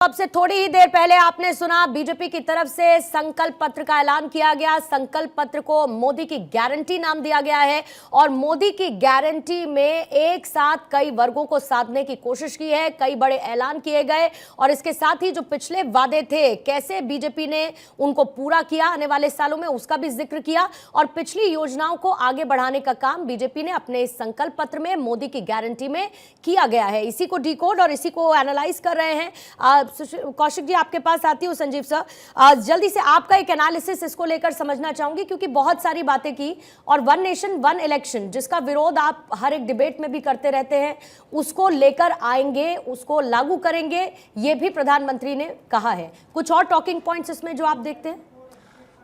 अब से थोड़ी ही देर पहले आपने सुना बीजेपी की तरफ से संकल्प पत्र का ऐलान किया गया। संकल्प पत्र को मोदी की गारंटी नाम दिया गया है और मोदी की गारंटी में एक साथ कई वर्गों को साधने की कोशिश की है, कई बड़े ऐलान किए गए और इसके साथ ही जो पिछले वादे थे कैसे बीजेपी ने उनको पूरा किया आने वाले सालों में उसका भी जिक्र किया और पिछली योजनाओं को आगे बढ़ाने का काम बीजेपी ने अपने इस संकल्प पत्र में मोदी की गारंटी में किया गया है। इसी को डिकोड और इसी को एनालाइज कर रहे हैं। कौशिक जी आपके पास आती हूँ। संजीव सर जल्दी से आपका एक एनालिसिस इसको लेकर समझना चाहूंगी क्योंकि बहुत सारी बातें की और वन नेशन वन इलेक्शन जिसका विरोध आप हर एक डिबेट में भी करते रहते हैं उसको लेकर आएंगे, उसको लागू करेंगे, ये भी प्रधानमंत्री ने कहा है। कुछ और टॉकिंग पॉइंट्स इसमें जो आप देखते हैं?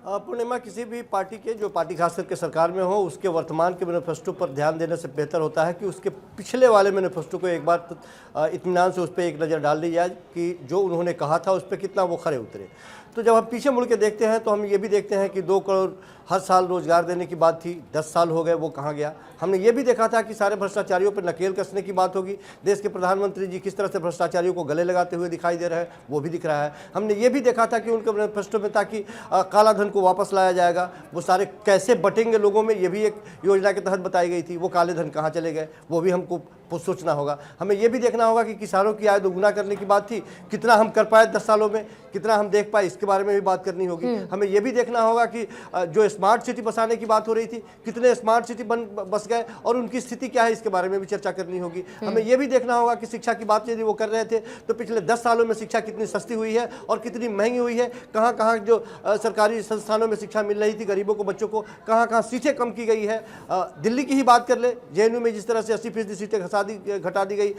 पूर्णिमा, किसी भी पार्टी के जो पार्टी खास करके सरकार में हो उसके वर्तमान के मैनिफेस्टो पर ध्यान देने से बेहतर होता है कि उसके पिछले वाले मैनिफेस्टो को एक बार इत्मीनान से उस पर एक नज़र डाल दी जाए कि जो उन्होंने कहा था उस पर कितना वो खरे उतरे। तो जब हम पीछे मुड़ के देखते हैं तो हम ये भी देखते हैं कि 2 करोड़ हर साल रोजगार देने की बात थी, 10 साल हो गए, वो कहाँ गया। हमने ये भी देखा था कि सारे भ्रष्टाचारियों पर नकेल कसने की बात होगी। देश के प्रधानमंत्री जी किस तरह से भ्रष्टाचारियों को गले लगाते हुए दिखाई दे रहे हैं वो भी दिख रहा है। हमने ये भी देखा था कि उनके मैनिफेस्टो में ताकि काला धन को वापस लाया जाएगा, वो सारे कैसे बटेंगे लोगों में, ये भी एक योजना के तहत बताई गई थी। वो काले धन कहाँ चले गए वो भी हमको सोचना होगा। हमें ये भी देखना होगा कि किसानों की आय दोगुना करने की बात थी, कितना हम कर पाए 10 सालों में, कितना हम देख पाए, इसके बारे में भी बात करनी होगी। हमें ये भी देखना होगा कि जो स्मार्ट सिटी बसाने की बात हो रही थी, कितने स्मार्ट सिटी बस गए और उनकी स्थिति क्या है, इसके बारे में भी चर्चा करनी होगी। हमें ये भी देखना होगा कि शिक्षा की बात यदि वो कर रहे थे तो पिछले 10 सालों में शिक्षा कितनी सस्ती हुई है और कितनी महंगी हुई है, कहाँ कहाँ जो सरकारी संस्थानों में शिक्षा मिल रही थी गरीबों को, बच्चों को, कहाँ कहाँ सीटें कम की गई है। दिल्ली की ही बात कर ले, जेएनयू में जिस तरह से 80% सीटें घटा दी गई,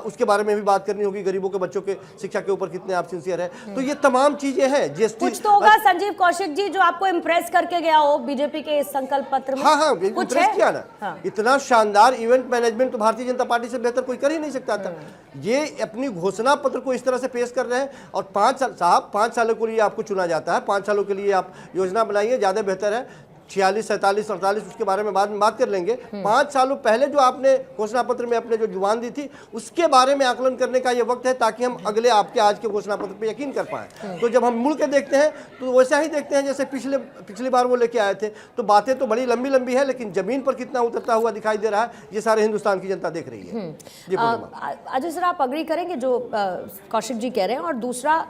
उसके बारे में भी बात करनी होगी। गरीबों के बच्चों के शिक्षा के ऊपर कितने आप सिंसियर है। तो ये तमाम चीजें हैं। जीएसटी कुछ तो होगा संजीव कौशिक जी जो आपको इम्प्रेस करके गया हो बीजेपी के संकल्प पत्र में? हाँ, इम्प्रेस किया ना। हाँ। इतना शानदार इवेंट मैनेजमेंट तो भारतीय जनता पार्टी से बेहतर कोई कर ही नहीं सकता था। ये अपनी घोषणा पत्र को इस तरह से पेश कर रहे हैं और 5 सालों के लिए आपको चुना जाता है, 5 सालों के लिए आप योजना बनाइए, ज्यादा बेहतर है। 46, 47, 48 उसके बारे में बाद में बात कर लेंगे। 5 सालों पहले जो आपने घोषणा पत्र में अपने जो जुबान दी थी उसके बारे में आकलन करने का ये वक्त है ताकि हम अगले आपके आज के घोषणा पत्र पे यकीन कर पाए। तो जब हम मुड़ के देखते हैं तो वैसा ही देखते हैं जैसे पिछली बार वो लेके आए थे। तो बातें तो बड़ी लंबी लंबी है लेकिन जमीन पर कितना उतरता हुआ दिखाई दे रहा है ये सारे हिंदुस्तान की जनता देख रही है। अजय सर, आप अग्री करेंगे जो कौशिक जी कह रहे हैं? और दूसरा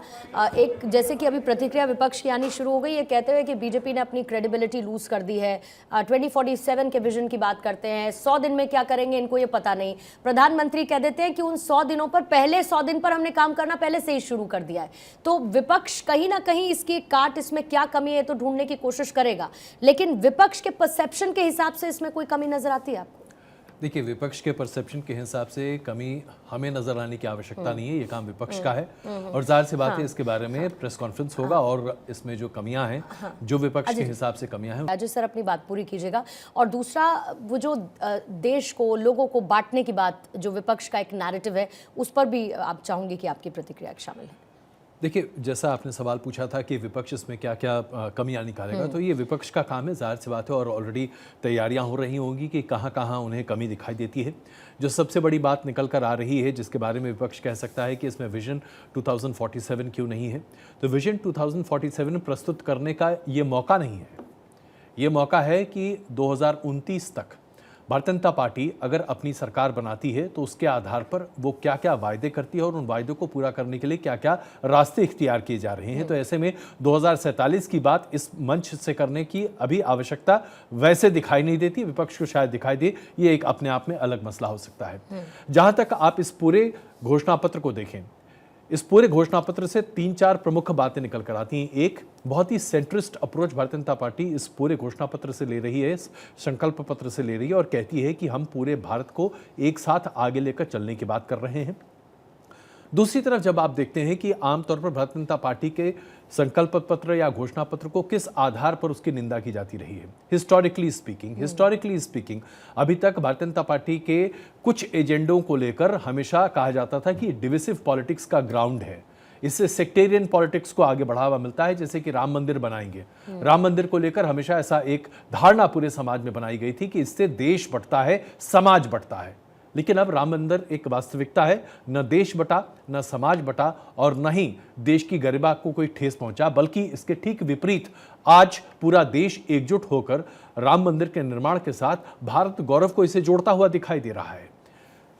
एक जैसे कि अभी प्रतिक्रिया विपक्ष की आनी शुरू हो गई है कहते हुए कि बीजेपी ने अपनी क्रेडिबिलिटी लूज कर दी है, 2047 के विजन की बात करते हैं, 100 दिन में क्या करेंगे इनको ये पता नहीं। प्रधानमंत्री कह देते हैं कि उन 100 दिनों पर, पहले 100 दिन पर हमने काम करना पहले से ही शुरू कर दिया है। तो विपक्ष कहीं ना कहीं इसकी काट, इसमें क्या कमी है तो ढूंढने की कोशिश करेगा, लेकिन विपक्ष के परसेप्शन के हिसाब से इसमें कोई कमी नजर आती है आपको? देखिए, विपक्ष के परसेप्शन के हिसाब से कमी हमें नजर आने की आवश्यकता नहीं है, ये काम विपक्ष का है और जाहिर सी बात है इसके बारे में प्रेस कॉन्फ्रेंस होगा और इसमें जो कमियां हैं जो विपक्ष के हिसाब से कमियां हैं। अजय सर अपनी बात पूरी कीजिएगा। और दूसरा वो जो देश को, लोगों को बांटने की बात जो विपक्ष का एक नैरेटिव है उस पर भी आप चाहूंगी कि आपकी प्रतिक्रिया शामिल है। देखिए, जैसा आपने सवाल पूछा था कि विपक्ष इसमें क्या क्या कमियां निकालेगा, तो ये विपक्ष का काम है, जाहिर सी बात है, और ऑलरेडी तैयारियां हो रही होंगी कि कहां कहां उन्हें कमी दिखाई देती है। जो सबसे बड़ी बात निकल कर आ रही है जिसके बारे में विपक्ष कह सकता है कि इसमें विजन 2047 क्यों नहीं है, तो विजन 2047 प्रस्तुत करने का ये मौका नहीं है। ये मौका है कि 2029 तक भारतीय जनता पार्टी अगर अपनी सरकार बनाती है तो उसके आधार पर वो क्या क्या वायदे करती है और उन वायदों को पूरा करने के लिए क्या क्या रास्ते इख्तियार किए जा रहे हैं। तो ऐसे में 2047 की बात इस मंच से करने की अभी आवश्यकता वैसे दिखाई नहीं देती, विपक्ष को शायद दिखाई दे, ये एक अपने आप में अलग मसला हो सकता है। जहां तक आप इस पूरे घोषणा पत्र को देखें, इस पूरे घोषणा पत्र से 3-4 प्रमुख बातें निकल कर आती हैं। एक, बहुत ही centrist approach Bharatiya Janata party इस पूरे घोषणा पत्र से ले रही है, इस संकल्प पत्र से ले रही है और कहती है कि हम पूरे भारत को एक साथ आगे लेकर चलने की बात कर रहे हैं। दूसरी तरफ जब आप देखते हैं कि आमतौर पर भारतीय जनता पार्टी के संकल्प पत्र या घोषणा पत्र को किस आधार पर उसकी निंदा की जाती रही है, हिस्टोरिकली स्पीकिंग अभी तक भारतीय जनता पार्टी के कुछ एजेंडों को लेकर हमेशा कहा जाता था कि डिविसिव पॉलिटिक्स का ग्राउंड है, इससे सेक्टेरियन पॉलिटिक्स को आगे बढ़ावा मिलता है। जैसे कि राम मंदिर बनाएंगे, राम मंदिर को लेकर हमेशा ऐसा एक धारणा पूरे समाज में बनाई गई थी कि इससे देश बढ़ता है, समाज बढ़ता है। लेकिन अब राम मंदिर एक वास्तविकता है। न देश बटा, न समाज बटा और न ही देश की गरिमा को कोई ठेस पहुंचा, बल्कि इसके ठीक विपरीत आज पूरा देश एकजुट होकर राम मंदिर के निर्माण के साथ भारत गौरव को इसे जोड़ता हुआ दिखाई दे रहा है।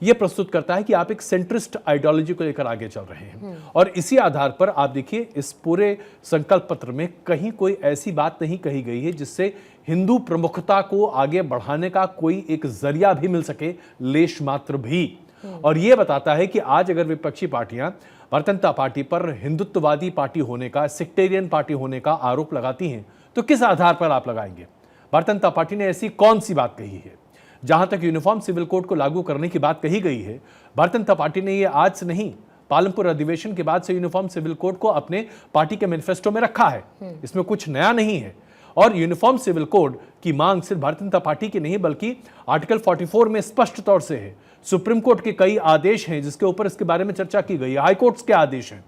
यह प्रस्तुत करता है कि आप एक सेंट्रिस्ट आइडियोलॉजी को लेकर आगे चल रहे हैं और इसी आधार पर आप देखिए इस पूरे संकल्प पत्र में कहीं कोई ऐसी बात नहीं कही गई है जिससे हिंदू प्रमुखता को आगे बढ़ाने का कोई एक जरिया भी मिल सके, लेश मात्र भी। और यह बताता है कि आज अगर विपक्षी पार्टियां भारतीय जनता पार्टी पर हिंदुत्ववादी पार्टी होने का, सेक्टेरियन पार्टी होने का आरोप लगाती हैं तो किस आधार पर आप लगाएंगे? भारतीय जनता पार्टी ने ऐसी कौन सी बात कही है? जहां तक यूनिफॉर्म सिविल कोड को लागू करने की बात कही गई है, भारतीय जनता पार्टी ने यह आज से नहीं, पालमपुर अधिवेशन के बाद से यूनिफॉर्म सिविल कोड को अपने पार्टी के मैनिफेस्टो में रखा है। इसमें कुछ नया नहीं है। और यूनिफॉर्म सिविल कोड की मांग सिर्फ भारतीय जनता पार्टी की नहीं बल्कि आर्टिकल 44 में स्पष्ट तौर से है। सुप्रीम कोर्ट के कई आदेश हैं जिसके ऊपर इसके बारे में चर्चा की गई है, हाई कोर्ट्स के आदेश हैं।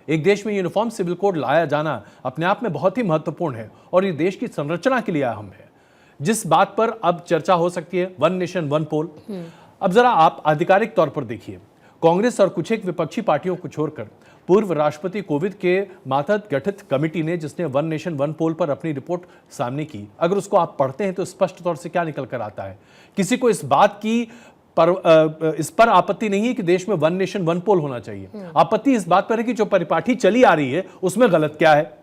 एक देश में यूनिफॉर्म सिविल कोड लाया जाना अपने आप में बहुत ही महत्वपूर्ण है और ये देश की संरचना के लिए अहम है। जिस बात पर अब चर्चा हो सकती है, वन नेशन वन पोल। अब जरा आप आधिकारिक तौर पर देखिए, कांग्रेस और कुछ एक विपक्षी पार्टियों को छोड़कर पूर्व राष्ट्रपति कोविंद के मातहत गठित कमेटी ने जिसने वन नेशन वन पोल पर अपनी रिपोर्ट सामने की, अगर उसको आप पढ़ते हैं तो स्पष्ट तौर से क्या निकल कर आता है? किसी को इस बात की इस पर आपत्ति नहीं है कि देश में वन नेशन वन पोल होना चाहिए। आपत्ति इस बात पर है कि जो परिपाटी चली आ रही है उसमें गलत क्या है।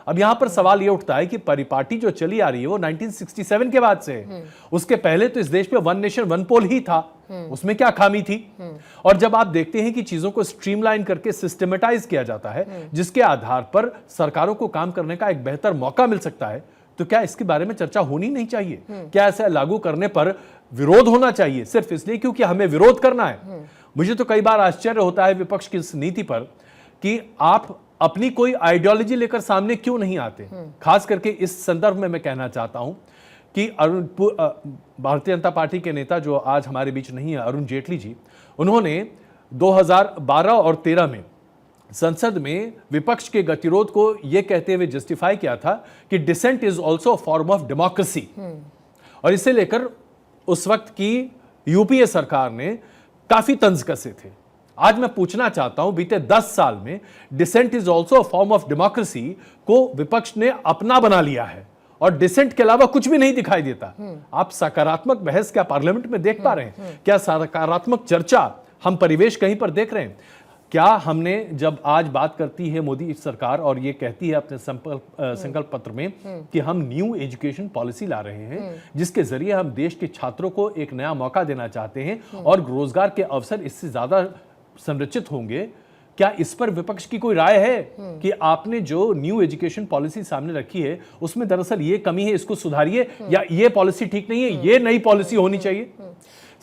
अब यहां पर सवाल यह उठता है कि परिपाटी जो चली आ रही है वो 1967 के बाद से है। उसके पहले तो इस देश में वन नेशन वन पोल ही था, उसमें क्या खामी थी? और जब आप देखते हैं कि चीजों को स्ट्रीमलाइन करके सिस्टमेटाइज किया जाता है जिसके आधार पर सरकारों को काम करने का एक बेहतर मौका मिल सकता है, तो क्या इसके बारे में चर्चा होनी नहीं चाहिए? क्या ऐसा लागू करने पर विरोध होना चाहिए सिर्फ इसलिए क्योंकि हमें विरोध करना है? मुझे तो कई बार आश्चर्य होता है विपक्ष की इस नीति पर कि आप अपनी कोई आइडियोलॉजी लेकर सामने क्यों नहीं आते। खास करके इस संदर्भ में मैं कहना चाहता हूं कि भारतीय जनता पार्टी के नेता जो आज हमारे बीच नहीं है, अरुण जेटली जी, उन्होंने 2012 और 13 में संसद में विपक्ष के गतिरोध को यह कहते हुए जस्टिफाई किया था कि dissent is also a form of democracy. और इसे लेकर उस वक्त की यूपीए सरकार ने काफी तंज कसे थे। आज मैं पूछना चाहता हूं, बीते 10 साल में dissent is also a form of democracy को विपक्ष ने अपना बना लिया है और डिसेंट के अलावा कुछ भी नहीं दिखाई देता। आप सकारात्मक बहस क्या पार्लियामेंट में देख पा रहे हैं? क्या सकारात्मक चर्चा हम परिवेश कहीं पर देख रहे हैं? क्या हमने जब आज बात करती है मोदी सरकार और ये कहती है अपने संकल्प पत्र में कि हम न्यू एजुकेशन पॉलिसी ला रहे हैं जिसके जरिए हम देश के छात्रों को एक नया मौका देना चाहते हैं और रोजगार के अवसर इससे ज्यादा संरचित होंगे, क्या इस पर विपक्ष की कोई राय है कि आपने जो न्यू एजुकेशन पॉलिसी सामने रखी है उसमें दरअसल ये कमी है, इसको सुधारिए, या ये पॉलिसी ठीक नहीं है, ये नई पॉलिसी होनी चाहिए?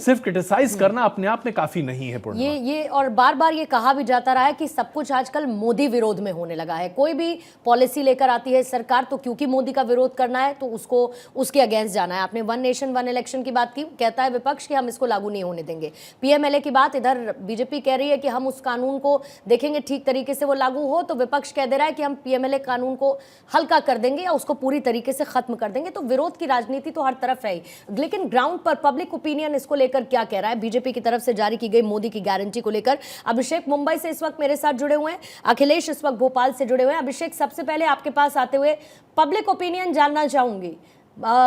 सिर्फ क्रिटिसाइज करना अपने आप में काफी नहीं है। ये और बार बार ये कहा भी जाता रहा है कि सब कुछ आजकल मोदी विरोध में होने लगा है। कोई भी पॉलिसी लेकर आती है सरकार तो क्योंकि मोदी का विरोध करना है तो उसको उसके अगेंस्ट जाना है। आपने वन नेशन वन इलेक्शन की बात की, कहता है विपक्ष कि हम इसको लागू नहीं होने देंगे। पीएमएलए की बात, इधर बीजेपी कह रही है कि हम उस कानून को देखेंगे ठीक तरीके से वो लागू हो, तो विपक्ष कह दे रहा है कि हम पीएमएलए कानून को हल्का कर देंगे या उसको पूरी तरीके से खत्म कर देंगे। तो विरोध की राजनीति तो हर तरफ है ही, लेकिन ग्राउंड पर पब्लिक ओपिनियन इसको लेकर क्या कह रहा है? बीजेपी की तरफ से जारी की गई मोदी की गारंटी को लेकर अभिषेक मुंबई से इस वक्त मेरे साथ जुड़े हुए हैं, अखिलेश इस वक्त भोपाल से जुड़े हुए हैं। अभिषेक, सबसे पहले आपके पास आते हुए पब्लिक ओपिनियन जानना चाहूंगी,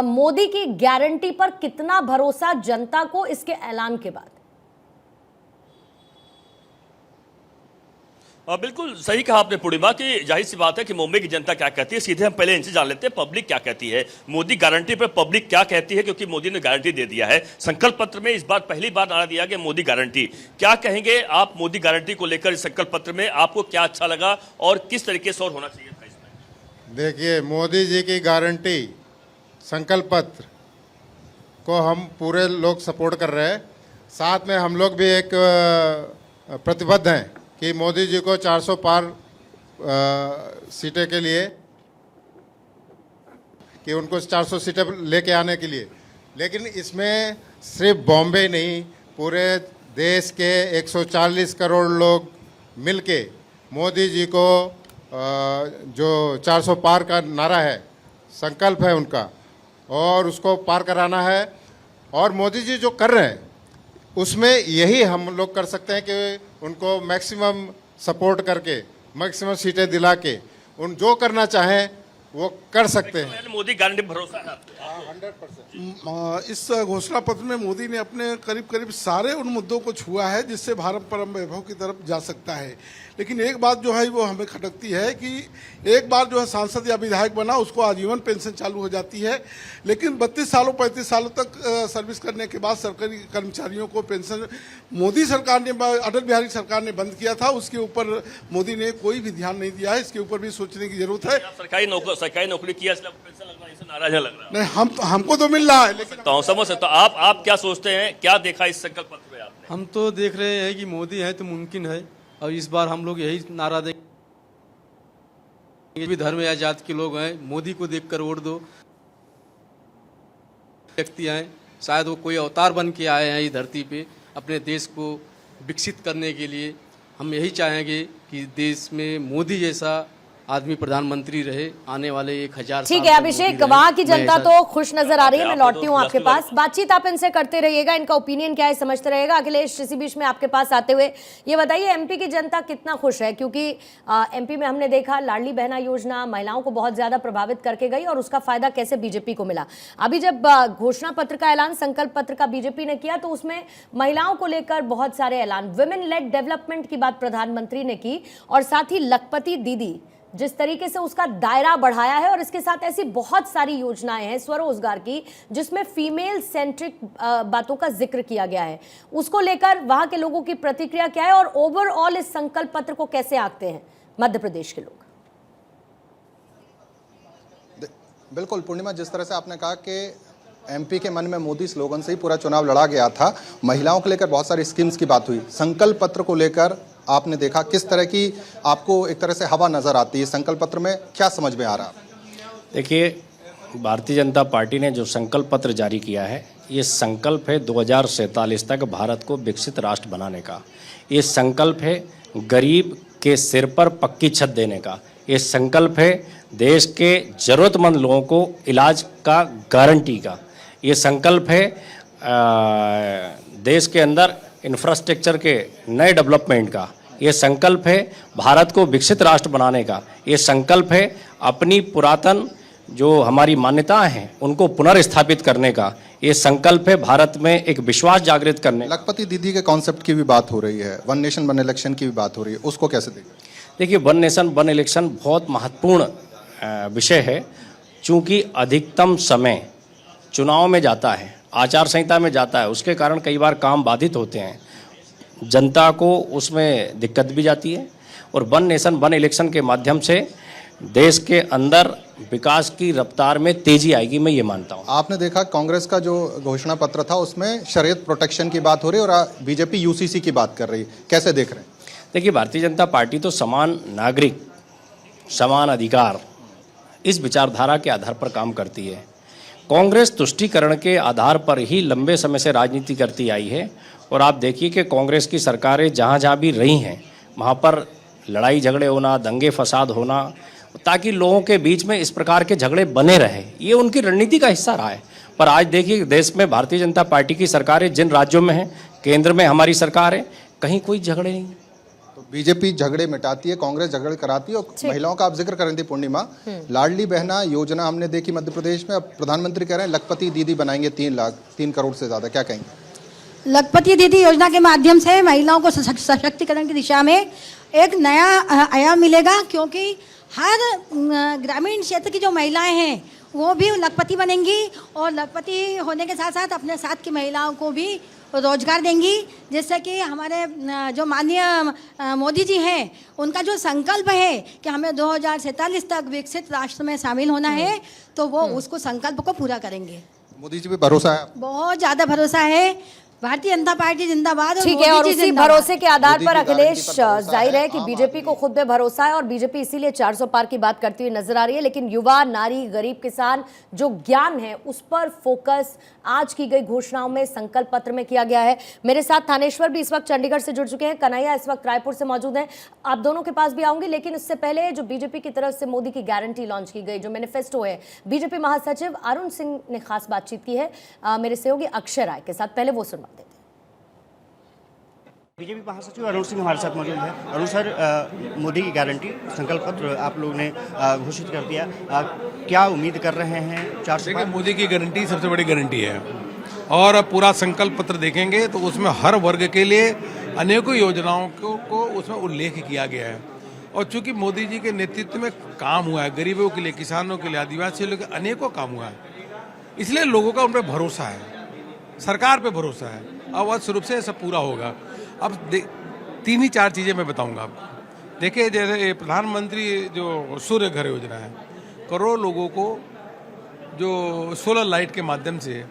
मोदी की गारंटी पर कितना भरोसा जनता को इसके ऐलान के बाद? बिल्कुल सही कहा आपने पूर्णिमा की, जाहिर सी बात है कि मुंबई की जनता क्या कहती है, सीधे हम पहले इनसे जान लेते हैं पब्लिक क्या कहती है। मोदी गारंटी पे पब्लिक क्या कहती है, क्योंकि मोदी ने गारंटी दे दिया है। संकल्प पत्र में इस बार पहली बार नारा दिया गया मोदी गारंटी। क्या कहेंगे आप मोदी गारंटी को लेकर? इस संकल्प पत्र में आपको क्या अच्छा लगा और किस तरीके से और होना चाहिए था इसमें? देखिए, मोदी जी की गारंटी संकल्प पत्र को हम पूरे लोग सपोर्ट कर रहे हैं। साथ में हम लोग भी एक प्रतिबद्ध हैं कि मोदी जी को 400 पार सीटें के लिए, कि उनको 400 सीटें लेके आने के लिए। लेकिन इसमें सिर्फ बॉम्बे नहीं, पूरे देश के 140 करोड़ लोग मिलके मोदी जी को जो 400 पार का नारा है, संकल्प है उनका, और उसको पार कराना है। और मोदी जी जो कर रहे हैं उसमें यही हम लोग कर सकते हैं कि उनको मैक्सिमम सपोर्ट करके मैक्सिमम सीटें दिला के उन जो करना चाहें वो कर सकते हैं। मोदी गारंटी भरोसा है आपको? इस घोषणा पत्र में मोदी ने अपने करीब करीब सारे उन मुद्दों को छुआ है जिससे भारत परम वैभव की तरफ जा सकता है। लेकिन एक बात जो है वो हमें खटकती है कि एक बार जो है सांसद या विधायक बना उसको आजीवन पेंशन चालू हो जाती है, लेकिन 32 सालों 35 सालों तक सर्विस करने के बाद सरकारी कर्मचारियों को पेंशन मोदी सरकार ने, अटल बिहारी सरकार ने बंद किया था, उसके ऊपर मोदी ने कोई भी ध्यान नहीं दिया है। इसके ऊपर भी सोचने की जरूरत है। सरकारी नौकरी किया इसलिए आपको पेंशन लग रहा है, इससे नाराज है लग रहा है? नहीं, हमको तो मिल रहा है, लेकिन तो समझ सकता हूं। आप क्या सोचते हैं, क्या देखा इस संकल्प पत्र में आपने? हम तो देख रहे हैं कि मोदी है तो मुमकिन है, और इस बार हम लोग यही नारा देंगे भी धर्म या जात के लोग हैं, मोदी को देखकर वोट दो। व्यक्ति हैं, शायद वो कोई अवतार बन के आए हैं इस धरती पे अपने देश को विकसित करने के लिए। हम यही चाहेंगे कि देश में मोदी जैसा आदमी प्रधानमंत्री रहे आने वाले 1000 ठीक है अभिषेक, वहां की जनता तो खुश नजर आ रही है। मैं लौटती हूँ आपके पास, बातचीत आप इनसे करते रहिएगा, इनका ओपिनियन क्या है समझते रहेगा। अखिलेश, इसी बीच में आपके पास आते हुए ये बताइए, एमपी की जनता कितना खुश है? क्योंकि एमपी में हमने देखा लाडली बहना योजना महिलाओं को बहुत ज्यादा प्रभावित करके गई, और उसका फायदा कैसे बीजेपी को मिला। अभी जब घोषणा पत्र का ऐलान, संकल्प पत्र का बीजेपी ने किया, तो उसमें महिलाओं को लेकर बहुत सारे ऐलान, वुमेन लेड डेवलपमेंट की बात प्रधानमंत्री ने की, और साथ ही लखपति दीदी जिस तरीके से उसका दायरा बढ़ाया है, और इसके साथ ऐसी बहुत सारी योजनाएं हैं स्वरोजगार की जिसमें फीमेल सेंट्रिक बातों का जिक्र किया गया है। उसको लेकर वहां के लोगों की प्रतिक्रिया क्या है, और ओवरऑल इस संकल्प पत्र को कैसे आंकते हैं मध्य प्रदेश के लोग? बिल्कुल पूर्णिमा, जिस तरह से आपने कहा कि एमपी के मन में मोदी स्लोगन से ही पूरा चुनाव लड़ा गया था, महिलाओं को लेकर बहुत सारी स्कीम्स की बात हुई। संकल्प पत्र को लेकर आपने देखा किस तरह की आपको एक तरह से हवा नजर आती है? संकल्प पत्र में क्या समझ में आ रहा? देखिए, भारतीय जनता पार्टी ने जो संकल्प पत्र जारी किया है, ये संकल्प है 2047 तक भारत को विकसित राष्ट्र बनाने का। ये संकल्प है गरीब के सिर पर पक्की छत देने का। ये संकल्प है देश के ज़रूरतमंद लोगों को इलाज का गारंटी का। ये संकल्प है देश के अंदर इंफ्रास्ट्रक्चर के नए डेवलपमेंट का। ये संकल्प है भारत को विकसित राष्ट्र बनाने का। ये संकल्प है अपनी पुरातन जो हमारी मान्यताएं हैं उनको पुनर्स्थापित करने का। ये संकल्प है भारत में एक विश्वास जागृत करने। लखपति दीदी के कॉन्सेप्ट की भी बात हो रही है, वन नेशन वन इलेक्शन की भी बात हो रही है, उसको कैसे देखें? देखिए, वन नेशन वन इलेक्शन बहुत महत्वपूर्ण विषय है, चूँकि अधिकतम समय चुनाव में जाता है, आचार संहिता में जाता है, उसके कारण कई बार काम बाधित होते हैं, जनता को उसमें दिक्कत भी जाती है। और वन नेशन वन इलेक्शन के माध्यम से देश के अंदर विकास की रफ्तार में तेजी आएगी, मैं ये मानता हूँ। आपने देखा कांग्रेस का जो घोषणा पत्र था उसमें शरीयत प्रोटेक्शन की बात हो रही है और बीजेपी यूसीसी की बात कर रही है, कैसे देख रहे हैं? देखिए, भारतीय जनता पार्टी तो समान नागरिक, समान अधिकार, इस विचारधारा के आधार पर काम करती है। कांग्रेस तुष्टीकरण के आधार पर ही लंबे समय से राजनीति करती आई है, और आप देखिए कि कांग्रेस की सरकारें जहाँ जहाँ भी रही हैं वहाँ पर लड़ाई झगड़े होना, दंगे फसाद होना, ताकि लोगों के बीच में इस प्रकार के झगड़े बने रहे, ये उनकी रणनीति का हिस्सा रहा है। पर आज देखिए देश में भारतीय जनता पार्टी की सरकारें जिन राज्यों में हैं, केंद्र में हमारी सरकार है, कहीं कोई झगड़े नहीं। तो बीजेपी झगड़े मिटाती है, कांग्रेस झगड़े कराती है। और महिलाओं का आप जिक्र कर रही थी पूर्णिमा, लाडली बहना योजना हमने देखी मध्य प्रदेश में, अब प्रधानमंत्री कह रहे हैं लखपति दीदी बनाएंगे 3 करोड़ से ज्यादा, क्या कहेंगे? लखपति दीदी योजना के माध्यम से महिलाओं को सशक्तिकरण की दिशा में एक नया आयाम मिलेगा, क्योंकि हर ग्रामीण क्षेत्र की जो महिलाएं हैं वो भी लखपति बनेंगी, और लखपति होने के साथ साथ अपने साथ की महिलाओं को भी रोजगार देंगी। जिससे कि हमारे जो माननीय मोदी जी हैं उनका जो संकल्प है कि हमें 2047 तक विकसित राष्ट्र में शामिल होना है, तो वो उसको संकल्प को पूरा करेंगे। मोदी जी पे भरोसा है? बहुत ज़्यादा भरोसा है। भारतीय जनता पार्टी जिंदाबाद। ठीक है, और उसी भरोसे के आधार पर अखिलेश, जाहिर है कि बीजेपी को खुद पे भरोसा है, और बीजेपी इसीलिए 400 पार की बात करती हुई नजर आ रही है। लेकिन युवा, नारी, गरीब, किसान, जो ज्ञान है उस पर फोकस आज की गई घोषणाओं में, संकल्प पत्र में किया गया है। मेरे साथ थानेश्वर भी इस वक्त चंडीगढ़ से जुड़ चुके हैं, कन्हैया इस वक्त रायपुर से मौजूद हैं। आप दोनों के पास भी आऊंगी, लेकिन इससे पहले जो बीजेपी की तरफ से मोदी की गारंटी लॉन्च की गई, जो मैनिफेस्टो है, बीजेपी महासचिव अरुण सिंह ने खास बातचीत की है मेरे सहयोगी अक्षय राय के साथ, पहले वो सुनवा देते हैं। बीजेपी महासचिव अरुण सिंह हमारे साथ मौजूद है। अरुण सर, मोदी की गारंटी संकल्प पत्र आप लोग ने घोषित कर दिया, क्या उम्मीद कर रहे हैं? 400 देखिए, मोदी की गारंटी सबसे बड़ी गारंटी है और अब पूरा संकल्प पत्र देखेंगे तो उसमें हर वर्ग के लिए अनेकों योजनाओं को उसमें उल्लेख किया गया है। और चूंकि मोदी जी के नेतृत्व में काम हुआ है, गरीबों के लिए, किसानों के लिए, आदिवासियों के लिए अनेकों काम हुआ है, इसलिए लोगों का उन पर भरोसा है, सरकार पे भरोसा है। अवश्य रूप से ये सब पूरा होगा। अब 3-4 चीज़ें मैं बताऊंगा आपको। देखिए, जैसे प्रधानमंत्री जो सूर्य घर योजना है, करोड़ों लोगों को जो सोलर लाइट के माध्यम से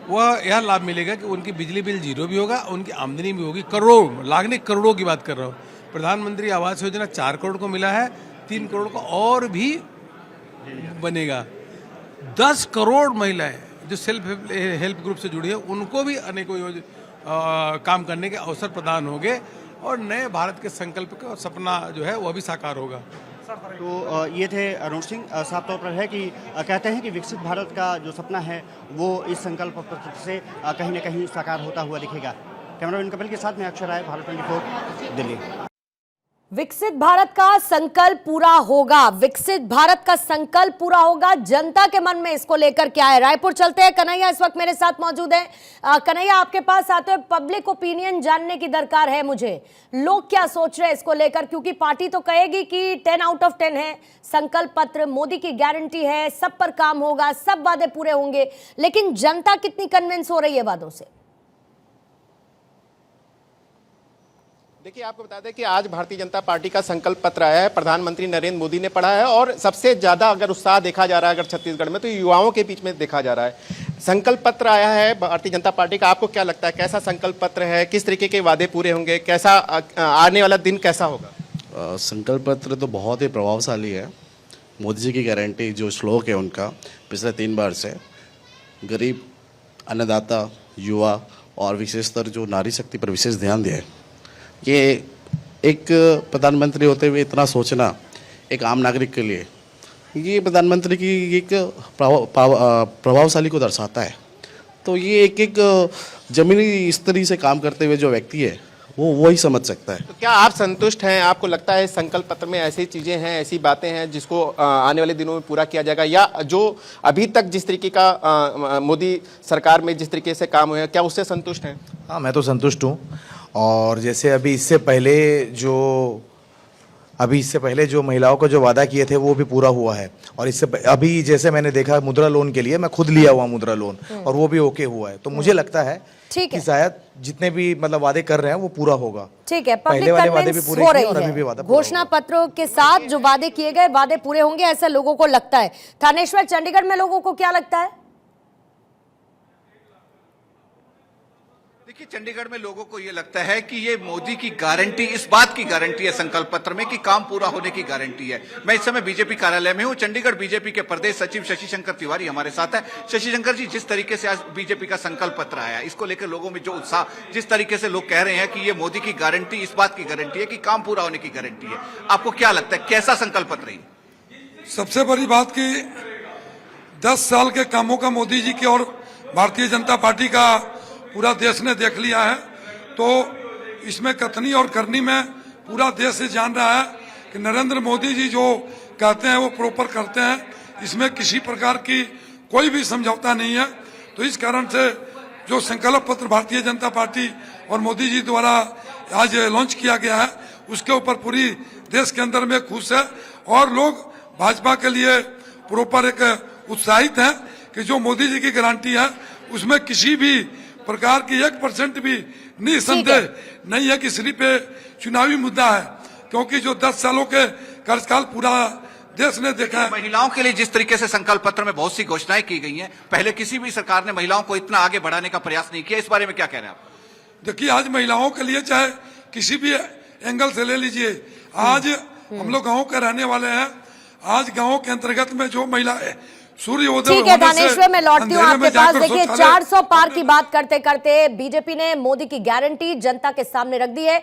वह यह लाभ मिलेगा कि उनकी बिजली बिल जीरो भी होगा, उनकी आमदनी भी होगी। करोड़, लाख नहीं, करोड़ों की बात कर रहा हूँ। प्रधानमंत्री आवास योजना 4 करोड़ को मिला है, 3 करोड़ को और भी बनेगा। 10 करोड़ महिलाएं जो सेल्फ हेल्प ग्रुप से जुड़ी है, उनको भी अनेकों काम करने के अवसर प्रदान होंगे और नए भारत के संकल्प का सपना जो है वह भी साकार होगा। तो ये थे अरुण सिंह। साफ तौर पर है कि कहते हैं कि विकसित भारत का जो सपना है वो इस संकल्प पत्र से कहीं न कहीं साकार होता हुआ दिखेगा। कैमरामैन कपिल के साथ में अक्षर राय, भारत 24, दिल्ली। विकसित भारत का संकल्प पूरा होगा, विकसित भारत का संकल्प पूरा होगा। जनता के मन में इसको लेकर क्या है? रायपुर चलते हैं, कन्हैया इस वक्त मेरे साथ मौजूद है। कन्हैया, आपके पास आते हुए पब्लिक ओपिनियन जानने की दरकार है मुझे। लोग क्या सोच रहे हैं इसको लेकर? क्योंकि पार्टी तो कहेगी कि 10 आउट ऑफ 10 है संकल्प पत्र, मोदी की गारंटी है, सब पर काम होगा, सब वादे पूरे होंगे, लेकिन जनता कितनी कन्विंस हो रही है वादों से? देखिए, आपको बता दें कि आज भारतीय जनता पार्टी का संकल्प पत्र आया है। प्रधानमंत्री नरेंद्र मोदी ने पढ़ा है और सबसे ज्यादा अगर उत्साह देखा जा रहा है अगर छत्तीसगढ़ में तो युवाओं के बीच में देखा जा रहा है। संकल्प पत्र आया है भारतीय जनता पार्टी का, आपको क्या लगता है कैसा संकल्प पत्र है? किस तरीके के वादे पूरे होंगे? कैसा आने वाला दिन कैसा होगा? संकल्प पत्र तो बहुत ही प्रभावशाली है। मोदी जी की गारंटी जो श्लोक है उनका पिछले 3 बार से, गरीब, अन्नदाता, युवा और विशेषतर जो नारी शक्ति पर विशेष ध्यान दिया है। ये एक प्रधानमंत्री होते हुए इतना सोचना एक आम नागरिक के लिए, ये प्रधानमंत्री की एक प्रभावशाली को दर्शाता है। तो ये एक जमीनी स्तरी से काम करते हुए जो व्यक्ति है वो ही समझ सकता है। तो क्या आप संतुष्ट हैं? आपको लगता है संकल्प पत्र में ऐसी चीजें हैं, ऐसी बातें हैं जिसको आने वाले दिनों में पूरा किया जाएगा, या जो अभी तक जिस तरीके का मोदी सरकार में जिस तरीके से काम हुए हैं, क्या उससे संतुष्ट हैं? हाँ, मैं तो संतुष्ट हूँ। और जैसे अभी इससे पहले जो महिलाओं को जो वादा किए थे वो भी पूरा हुआ है। और अभी जैसे मैंने देखा मुद्रा लोन के लिए, मैं खुद लिया हुआ मुद्रा लोन और वो भी ओके हुआ है। तो मुझे लगता है कि शायद जितने भी मतलब वादे कर रहे हैं वो पूरा होगा। ठीक है, पहले वाले वादे भी पूरे हो किए और रही अभी भी है। वादा पूरा घोषणा पत्रों के साथ जो वादे किए गए वादे पूरे होंगे, ऐसा लोगों को लगता है। थानेश्वर, चंडीगढ़ में लोगों को क्या लगता है? देखिए, चंडीगढ़ में लोगों को ये लगता है कि ये मोदी की गारंटी, इस बात की गारंटी है संकल्प पत्र में कि काम पूरा होने की गारंटी है। मैं इस समय बीजेपी कार्यालय में हूं। चंडीगढ़ बीजेपी के प्रदेश सचिव शशि शंकर तिवारी हमारे साथ है। शशि शंकर जी, जिस तरीके से आज बीजेपी का संकल्प पत्र आया, इसको लेकर लोगों में जो उत्साह, जिस तरीके से लोग कह रहे हैं कि ये मोदी की गारंटी, इस बात की गारंटी है कि काम पूरा होने की गारंटी है, आपको क्या लगता है कैसा संकल्प पत्र है? सबसे बड़ी बात कि 10 साल के कामों का मोदी जी की और भारतीय जनता पार्टी का पूरा देश ने देख लिया है। तो इसमें कथनी और करनी में पूरा देश से जान रहा है कि नरेंद्र मोदी जी जो कहते हैं वो प्रॉपर करते हैं। इसमें किसी प्रकार की कोई भी समझौता नहीं है। तो इस कारण से जो संकल्प पत्र भारतीय जनता पार्टी और मोदी जी द्वारा आज लॉन्च किया गया है, उसके ऊपर पूरी देश के अंदर में खुश है और लोग भाजपा के लिए प्रॉपर एक उत्साहित हैं कि जो मोदी जी की गारंटी है उसमें किसी भी प्रकार की 1% भी निसंदेह नहीं है कि सिर्फ चुनावी मुद्दा है, क्योंकि जो 10 सालों के कार्यकाल पूरा देश ने देखा है। महिलाओं के लिए जिस तरीके से संकल्प पत्र में बहुत सी घोषणाएं की गई हैं, पहले किसी भी सरकार ने महिलाओं को इतना आगे बढ़ाने का प्रयास नहीं किया, इस बारे में क्या कह रहे हैं आप? देखिए, आज महिलाओं के लिए चाहे किसी भी एंगल से ले लीजिए, आज हम लोग गाँव के रहने वाले हैं। आज गाँव के अंतर्गत में जो महिलाएं ठीक है थानेश्वर, मैं लौटती हूँ आपके पास। देखिए, 400 पार की बात करते करते बीजेपी ने मोदी की गारंटी जनता के सामने रख दी है।